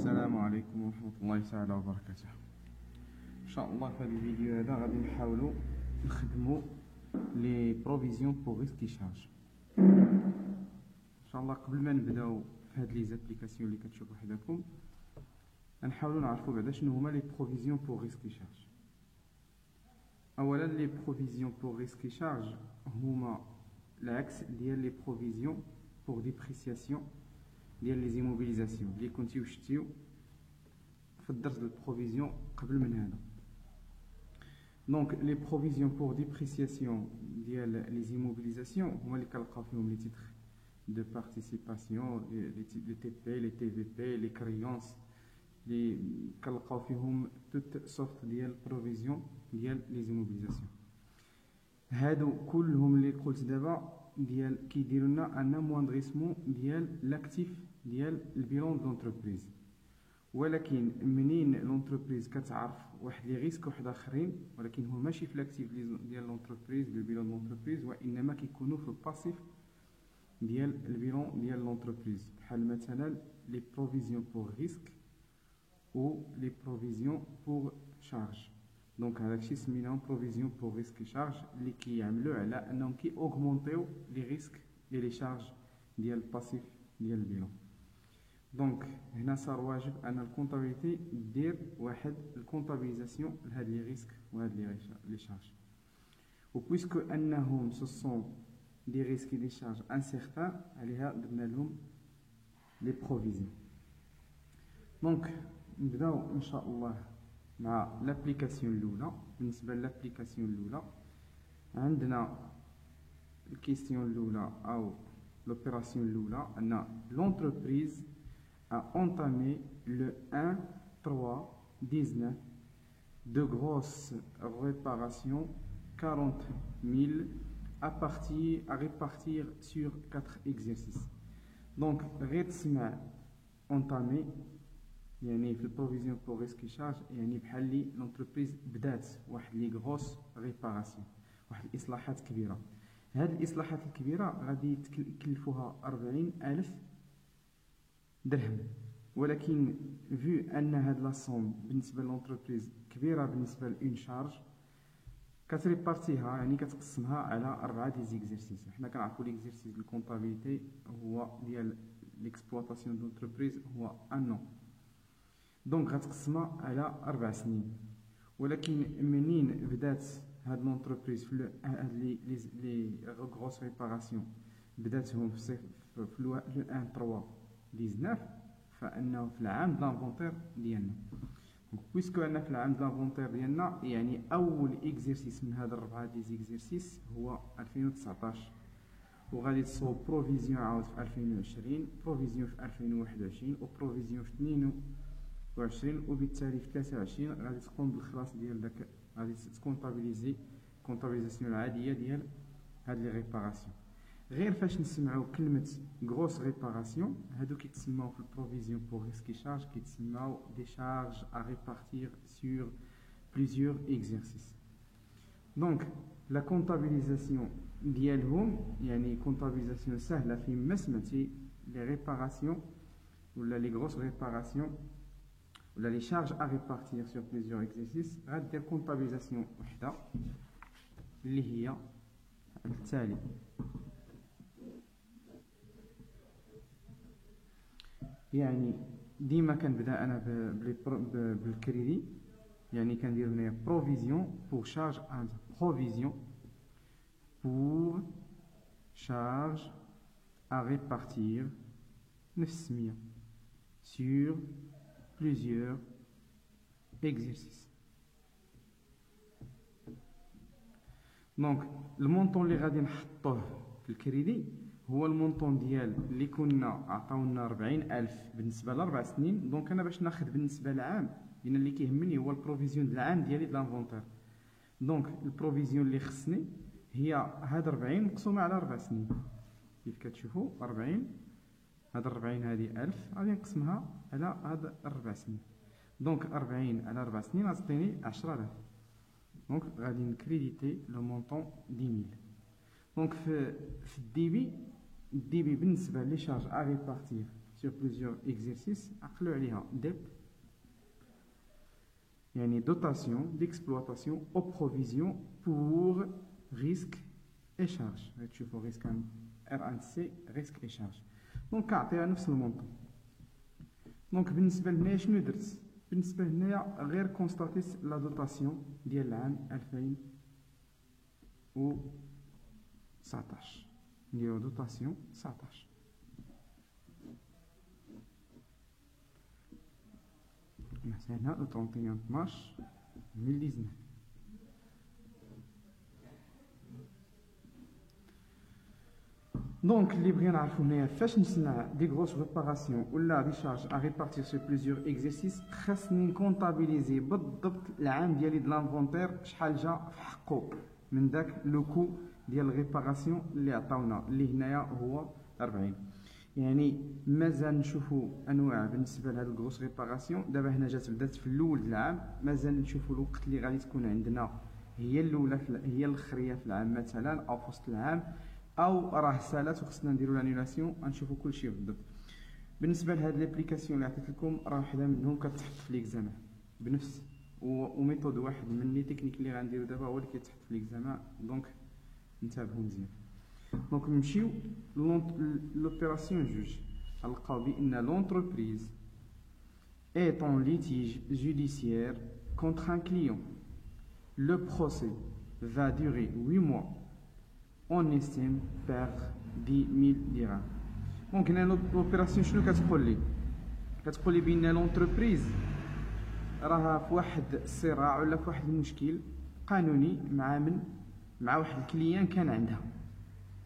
السلام عليكم ورحمة الله تعالى وبركاته. إن شاء الله في هذا الفيديو هذا غادي نحاولوا نخدموا لي بروفيزيون بوغ ريسك شارج. إن شاء الله قبل ما نبداو في هاد لي زابليكاسيون اللي كتشوفوا حداكم غنحاولوا نعرفوا بعدا شنو هما لي بروفيزيون بوغ ريسك شارج. أولا لي بروفيزيون بوغ ريسك شارج هما العكس ديال لي بروفيزيون بوغ ديبريسياسيون ديال لي زيموبيليزاسيون اللي كنتيو شتيو في الدرس ديال البروفيزيون قبل من هذا. دونك لي بروفيزيون بوغ ديبريسياسيون ديال لي زيموبيليزاسيون هما اللي كنلقاو فيهم لي تيتر دو بارتيسيباسيون، لي تي بي، لي تي في بي، لي كريونس، اللي كنلقاو فيهم توت سورت ديال بروفيزيون ديال لي زيموبيليزاسيون. هادو كلهم اللي قلت دابا ديال كيديروا لنا ان موندريسمون ديال لاكتيف ديال البيلون دونتربريز. ولكن منين لونتربريز كتعرف واحد لي ريسك واحد اخرين، ولكن هو ماشي في لاكتيف ديال لونتربريز بالبيلون دونتربريز، وانما كيكونوا في الباسيف ديال البيلون ديال لونتربريز، بحال مثلا لي بروفيزيون بوغ ريسك و لي بروفيزيون بوغ شارج. دونك هادشي سميناهم بروفيزيون بوغ ريسك شارج اللي كيعملوا على انهم كي اوغمونطيو لي ريسك اي لي شارج ديال الباسيف ديال البيلون. دونك هنا صار واجب ان الكونطابيليتي دير واحد الكونطابيليزاسيون لهاد لي ريسك وهاد لي شارج. و بويسكو انهم سو سون دي ريسك اي دي شارج انسيغتان، عليها درنا لهم لي بروفيزيون. دونك نبداو ان شاء الله مع لابليكاسيون الاولى. بالنسبه لابليكاسيون الاولى عندنا الكيستيون الاولى او l'opération الاولى ان l'entreprise a entamé le 1/3/19 de grosses réparations 40 000 à répartir sur 4 exercices. donc غير تسمع entamé يعني في البروفيزيون بوغ ريسك شارج يعني بحال لي لونتربريز بدات واحد لي غروس ريباراسيون، واحد الاصلاحات كبيره. هاد الاصلاحات الكبيره غادي يكلفوها 40,000 درهم، ولكن فيو ان هاد لا سوم بالنسبه لونتربريز كبيره بالنسبه لون شارج كتريبارتيها، يعني كتقسمها على 4 دي زيكزيرسيس. حنا كنعرفوا ليكزيرسيس ديال الكونطابيليتي هو ديال ليكسبلوطاسيون دونتربريز هو ان نو، دونك غتقسمها على 4 سنين. ولكن منين بدات هاد لونتربريز في هاد لي غروس ريباراسيون بداتهم في لو 1/3/19، فانه في العام د لانفونتير ديالنا. دونك بويسكو ان في العام د لانفونتير ديالنا يعني اول اكزرسيس من هاد 4 دي زيكزرسيس هو 2019، وغادي تصوب بروفيزيون عاود في 2020، بروفيزيون في 2021 وبروفيزيون في 22، وبالتالي في 23 غادي تقوم بالخلاص ديال داك، غادي تكونطابيليزي كونطابيليزاسيون العاديه ديال هاد لي ريباراسيون. غير فاش نسمعوا كلمه غروس ريباراسيون هادو كيتسماو في البروفيزيون بوغ ريسك شارج كيتسماو دي شارج ا ريبارتير سور بليزيور اكزرسيس. دونك لا كونطابيليزاسيون ديالهم يعني كونطابيليزاسيون سهله فيما سمعتي لي ريباراسيون ولا لي غروس ريباراسيون ولا لي شارج ا ريبارتير سور بليزيور اكزرسيس، غادير كونطابيليزاسيون وحده اللي هي التالي. يعني ديما كنبدا انا بالكريدي، يعني كندير هنايا بروفيزيون بوغ شارج بروفيزيون بوغ شارج ا ريبارتير نفس السميه سور plusieurs exercices. دونك المونطون اللي غادي نحطوه في الكريدي هو المونطون ديال اللي كنا عطاونا 40,000 بالنسبه ل4 سنين. دونك انا باش ناخذ بالنسبه للعام لان اللي كيهمني هو البروفيزيون ديال العام ديالي د لانفونتير. دونك البروفيزيون اللي خصني هي هاد 40 مقسومه على 4 سنين. كيف كتشوفوا 40 هاد 40 هادي 1000 غادي نقسمها على هاد 4 سنين. دونك 40 على 4 سنين غتعطيني 10,000. دونك غادي نكريديتي لو مونطون 10,000. دونك في الديبي بالنسبه لي شارج ا ريبارتير sur plusieurs exercices عقلوا عليها DEP يعني dotation d'exploitation aux provisions pour risque et charge. تشوفوا risque R1C risque et charge. دونك كنعطيها نفس المونطون. دونك بالنسبه لهنايا شنو درت؟ بالنسبه لهنايا غير كونستاتيت لا دوطاسيون ديال العام 2019 نديرو دوطاسيون 19 مثلا le 31 mars 2019. Donc, اللي بغينا نعرفو هنايا فاش نصنع دي غروس ريباراسيون ولا دي شارج ا ريبارتير سو بليزيور اكزرسيس خاصني نكونطابيليزي بالضبط العام ديالي د لانفونتير شحال جا في حقو من داك لو كو ديال الريباراسيون اللي عطاونا اللي هنايا هو 40. يعني مازال نشوفوا انواع بالنسبه لهاد الغروس ريباراسيون. دابا هنا بدات في الاول د العام، مازال نشوفوا الوقت اللي غادي تكون عندنا هي الاولى هي الاخريه في العام مثلا او في وسط العام او راه سالات وخصنا نديروا لانيلاسيون. غنشوفوا كلشي بالضبط. بالنسبه لهاد لابليكاسيون اللي عطيت لكم راه وحده منهم كتحط في ليكزامان بنفس وميثود واحد من لي تكنيك اللي غنديرو دابا هو اللي كيتحط في ليكزامان. دونك انتبهوا مزيان. دونك نمشيو لوبيراسيون جوج. غنلقاو بان لونتربريز est en litige judiciaire contre un client. Le procès va durer 8 mois. On estime perdre 10 000 dirhams. دونك هنا لوبيراسيون شنو كتقول لي؟ كتقول لي بان لونتربريز راها في واحد الصراع ولا في واحد المشكل قانوني مع واحد الكليان كان عندها.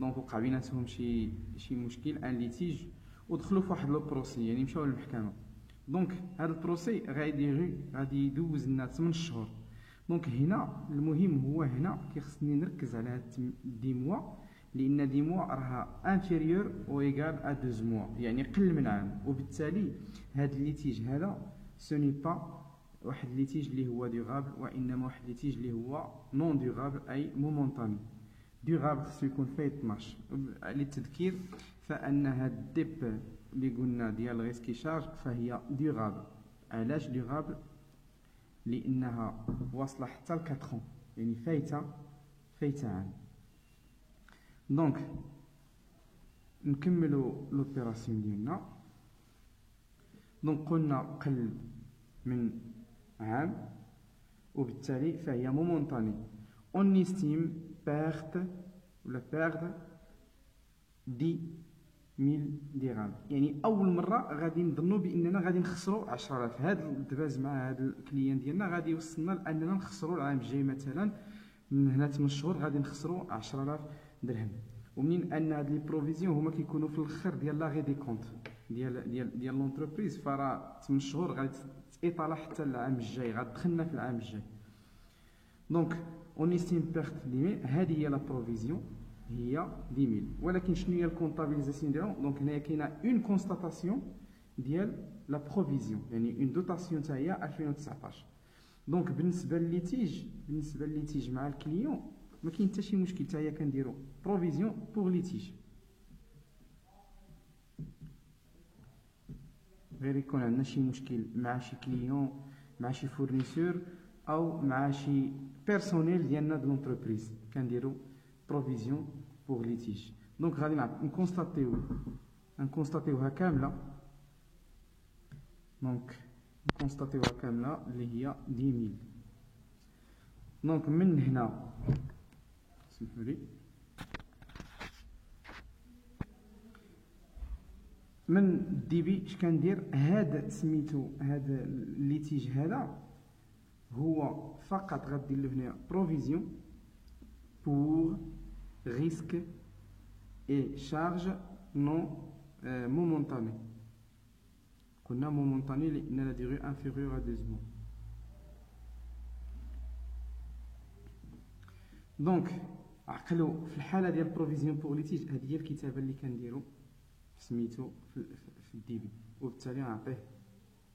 دونك وقع بيناتهم شي مشكل ان ليتيج ودخلوا في واحد لو بروسي، يعني مشاو للمحكمه. دونك هذا البروسي غادي يدوز لنا 8 شهور. دونك هنا المهم هو هنا كيخصني نركز على هاد 10 موا، لان 10 موا راها انفيريور او ايغال ا 12 موا، يعني قل من عام. وبالتالي هاد الليتيج هذا سوني با واحد الليتيج اللي هو ديغابل، وانما واحد الليتيج اللي هو نون ديغابل اي مومونطاني. ديغابل خصو يكون فيه 12. للتذكير فان هاد الديب اللي قلنا ديال ريسكي شارج فهي ديغابل. علاش ديغابل؟ لانها واصله حتى ل 4 يعني فايته عام. دونك نكملوا لوبيراسيون ديالنا. دونك قلنا قل من عام وبالتالي فهي مومونطاني. اون استيم بيرت ولا بيرد 10,000 درهم، يعني اول مره غادي نظنوا باننا غادي نخسروا 10,000. هذا الدباز مع هذا الكليان ديالنا غادي يوصلنا لاننا نخسروا العام الجاي مثلا من هنا 8 شهور غادي نخسروا 10,000 درهم. ومنين ان هاد لي بروفيزيون هما كيكونوا في الاخر ديال لا غي دي كونط ديال لونتربريز، فراه 8 شهور غادي تاطال حتى العام الجاي، غتدخلنا في العام الجاي. دونك اون استيم بيرت 10,000 هذه هي لا بروفيزيون هي 10,000. ولكن شنو هي الكونطابيليزاسيون ديالهم؟ دونك هنايا كاينه اون كونستاتاسيون ديال لا بروفيزيون، يعني اون دوطاسيون حتى هي 2019. دونك بالنسبه للليتيج مع الكليون ما كاين حتى شي مشكل، حتى هي كنديروا بروفيزيون بوغ ليتيج. غير يكون عندنا شي مشكل مع شي كليون مع شي فورنيسور او مع شي بيرسونيل ديالنا د لونتربريز كنديروا بروفيزيون بوغ ليتيج. دونك غادي نكونستاتيوها كامله. دونك نكونستاتيوها كامله اللي هي 10,000. دونك من هنا سمحوا لي من الديبي اش كندير؟ هذا سميتو هذا الليتيج هذا هو فقط غدير له هنا بروفيزيون بور ريسك اي شارج نون مومونطاني. قلنا مومونطاني لان لا ديغي انفيريور ا 12 موا. دونك عقلوا في الحاله ديال بروفيزيون بور ليتيج، هذه هي الكتابه اللي كنديروا سميتو في الديبي، وبالتالي نعطيه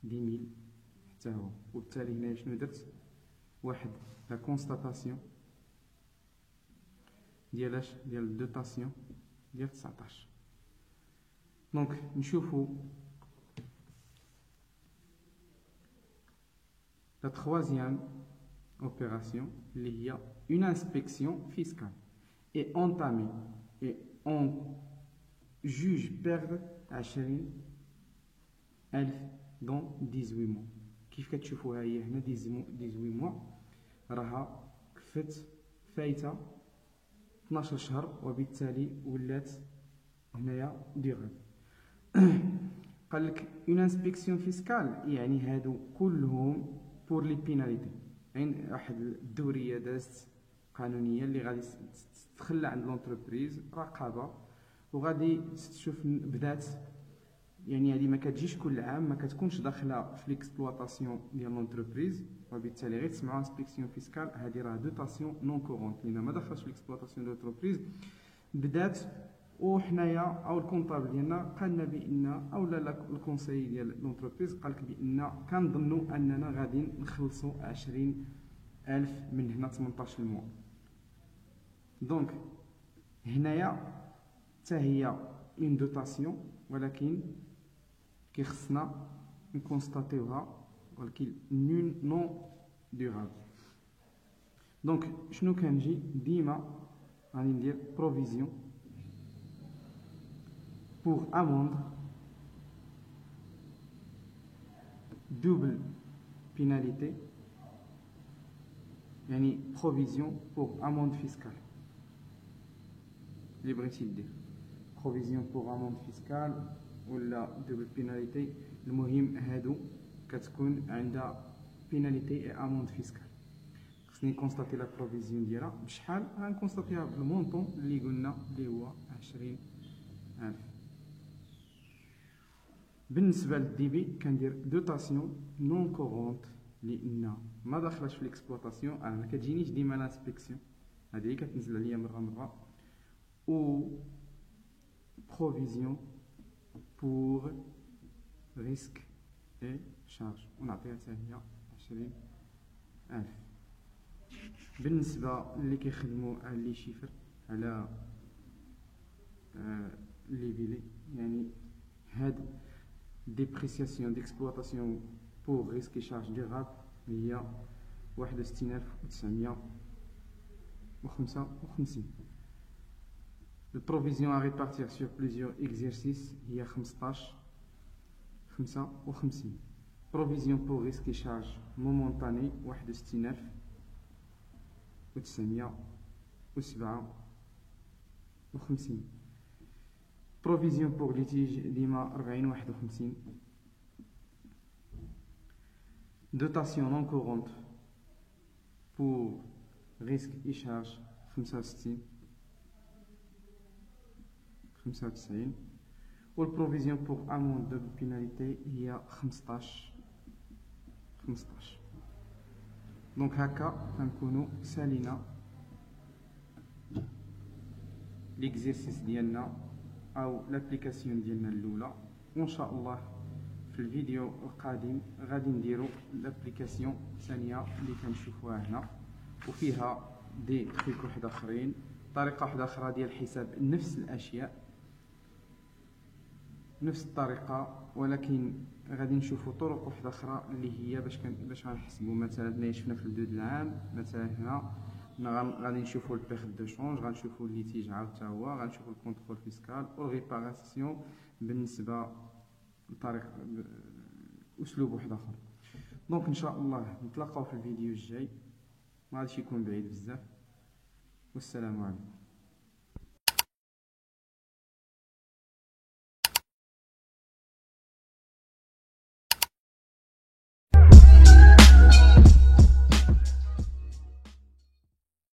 10,000 حتى هو. وبالتالي هنا شنو درت؟ واحد لا كونستاتاسيون ديال الدوطاسيون ديال 19. دونك نشوفوا La troisième opération, il y a une inspection fiscale est entamée et on juge perdre 20,000 dans 18 mois. كيف كتشوفوها هي هنا 18 mois راها كفت فايته 12 شهر، وبالتالي ولات هنايا ديغال. قال لك اون انسبكسيون فيسكال يعني هادو كلهم بور لي بيناليتي، يعني واحد الدوريه دازت قانونيه اللي غادي تخلى عند لونتربريز رقابه، وغادي تشوف بدات، يعني هذه ما كتجيش كل عام، ما كتكونش داخله في ليكسبلوطاسيون ديال لونتربريز، وبالتالي غير تسمعوا انسبكسيون فيسكال هذه راه دوطاسيون نون كورونت لان ما دخلش في ليكسبلوطاسيون ديال لونتربريز بدات. وحنايا او الكونطابل ديالنا قالنا بان او لا الكونساي ديال لونتربريز قال لك بان كنظنوا اننا غادي نخلصوا 20,000 من هنا 18 موا. دونك هنايا حتى هي اون دوطاسيون، ولكن كيخصنا نكونستاتيوها، ولكن نون دورابل. دونك شنو كنجي ديما غادي ندير بروفيزيون pour amende double pénalité، يعني provision pour amende fiscale اللي بغيتي دير provision pour amende fiscale ولا double pénalité، المهم هادو كتكون عندها pénalité et amende fiscale. خصني نكونستاتي لا بروفيزيون ديالها بشحال، غنكونستاتيها بالمونطون اللي قلنا اللي هو 20,000. بالنسبه للديبي كندير دوطاسيون نون كورونت لان ما داخلاش في ليكسبلوطاسيون، انا ما كتجينيش ديما لانسبكسيون، هذه اللي كتنزل عليا مره و بروفيزيون بور ريسك اي شارج، ونعطيها حتى هي 20,000. بالنسبه اللي كيخدموا على لي شيفر على لي بيلي، يعني هاد ديبريسياسيون ديكسبلوطاسيون بور ريسك شارج ديغاب هي 61,955. البروفيزيون à répartir sur plusieurs exercices هي 15,55. بروفيزيون بور ريسك شارج مومونطاني 61,957. بروفيزيون بور ليتيج ديما 40,51. دوطاسيون نون كورونت بور ريسك اي شارج 95. والبروفيزيون بور امون دو بيناليتي هي 15. دونك هكا غنكونو سالينا ليكزيرسيس ديالنا او لابليكاسيون ديالنا الاولى، وان شاء الله في الفيديو القادم غادي نديرو لابليكاسيون الثانيه اللي كنشوفوها هنا، وفيها دي تريك واحد اخرين، طريقه واحده اخرى ديال حساب نفس الاشياء نفس الطريقه، ولكن غادي نشوفوا طرق واحده اخرى اللي هي باش غنحسبوا مثلا اللي شفنا في الدود العام. مثلا هنا غادي نشوفوا البيغ دو شونج، غنشوفوا الليتيج عاود حتى هو، غنشوفوا الكونترول فيسكال والريباراسيون بالنسبه لطريق اسلوب واحد اخر. دونك ان شاء الله نتلاقاو في الفيديو الجاي، ما غاديش يكون بعيد بزاف، والسلام عليكم.